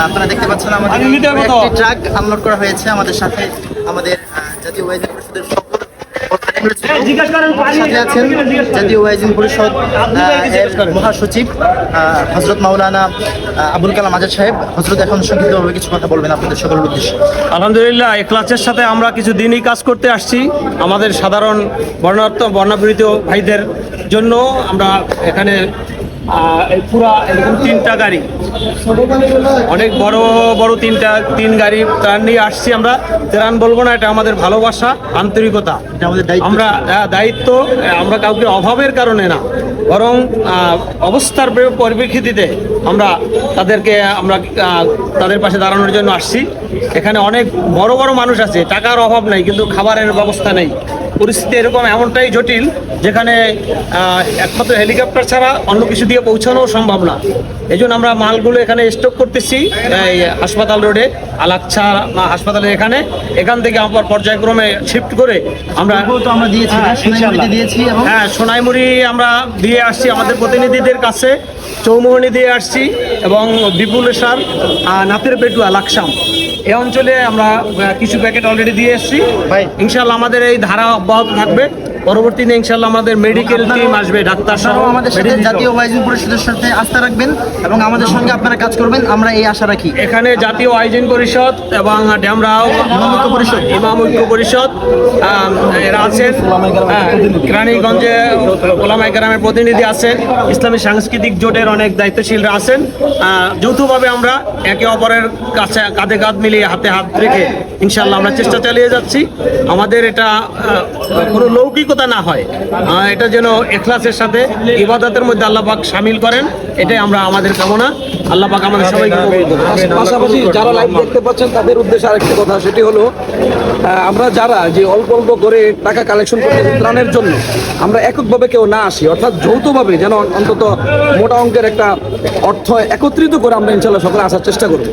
আপনারা দেখতে পাচ্ছেন আমাদের একটি ট্রাক আনলোড করা হয়েছে। আমাদের সাথে আমাদের জাতীয় ওয়াইজিন পরিষদের সকল সাথে আছেন জাতীয় ওয়াইজিন পরিষদ মহাসচিব হযরত মাওলানা আবুল কালাম আজাদ সাহেব। হযরত এখন সংক্ষিপ্তভাবে কিছু কথা বলবেন আপনাদের সকলের উদ্দেশ্যে। আলহামদুলিল্লাহ, ইখলাসের সাথে আমরা কিছু দিনই কাজ করতে আসছি। আমাদের সাধারণ বর্ণাবৃত ভাইদের জন্য আমরা এখানে পুরা এরকম 3টা গাড়ি, অনেক বড় বড় তিন গাড়ি ত্রাণ নিয়ে আসছি। আমরা ত্রাণ বলবো না, এটা আমাদের ভালোবাসা, আন্তরিকতা, আমরা দায়িত্ব। আমরা কাউকে অভাবের কারণে না, বরং অবস্থার পরিপ্রেক্ষিতে আমরা তাদের পাশে দাঁড়ানোর জন্য আসছি। এখানে অনেক বড় বড় মানুষ আছে, টাকার অভাব নাই কিন্তু খাবারের ব্যবস্থা নেই। পরিস্থিতি এরকম এমনটাই জটিল যেখানে একমাত্র হেলিকপ্টার ছাড়া অন্য কিছু দিয়ে পৌঁছানো সম্ভব না। এই জন্য আমরা মালগুলো এখানে স্টক করতেছি এই হাসপাতাল রোডে, আলাকছা হাসপাতালের এখান থেকে আবার পর্যায়ক্রমে শিফট করে আমরা দিয়েছি। হ্যাঁ, সোনাইমুড়ি আমরা দিয়ে আসছি আমাদের প্রতিনিধিদের কাছে, চৌমোহনী দিয়ে আসছি এবং বিপুলেশ্বর, নাতের পেটুয়া, লাকসাম এই অঞ্চলে আমরা কিছু প্যাকেট অলরেডি দিয়ে এসেছি। ইনশাল্লাহ আমাদের এই ধারা অব্যাহত থাকবে। পরবর্তীতে ইনশাল্লাহ আমাদের মেডিকেল টিম আসবে, ডাক্তার সহ আমাদের সাথে জাতীয় ওয়াইজিন পরিষদের সাথে আস্থা রাখবেন এবং আমাদের সঙ্গে আপনারা কাজ করবেন, আমরা এই আশা রাখি। এখানে জাতীয় ওয়াইজিন পরিষদ এবং ড্যামরাও ইমাম ঐক্য পরিষদ এরা আছেন, কেরানীগঞ্জে ওলামায়ে কেরামের প্রতিনিধি আছেন, ইসলামী সাংস্কৃতিক জোটের অনেক দায়িত্বশীলরা আছেন। যৌথভাবে আমরা একে অপরের কাছে কাঁধে কাঁধ মিলিয়ে হাতে হাত রেখে ইনশাল্লাহ আমরা চেষ্টা চালিয়ে যাচ্ছি। আমাদের এটা কোনো লৌকিকতা না হয়, এটা যেন ইখলাসের সাথে ইবাদতের মধ্যে আল্লাহ পাক শামিল করেন, এটাই আমরা আমাদের কামনা। আল্লাহ পাক আমাদের সবাইকে কবুল করুন। পাশাপাশি যারা লাইভ দেখতে পাচ্ছেন তাদের উদ্দেশ্যে আরেকটি কথা, সেটি হলো আমরা যারা যে অল্প অল্প করে টাকা কালেকশন করতে ত্রাণের জন্য আমরা এককভাবে কেউ না আসি, অর্থাৎ যৌথভাবে যেন অন্তত মোটা অঙ্কের একটা অর্থ একত্রিত করে আমরা ইনশাল্লাহ সকলে আসার চেষ্টা করব।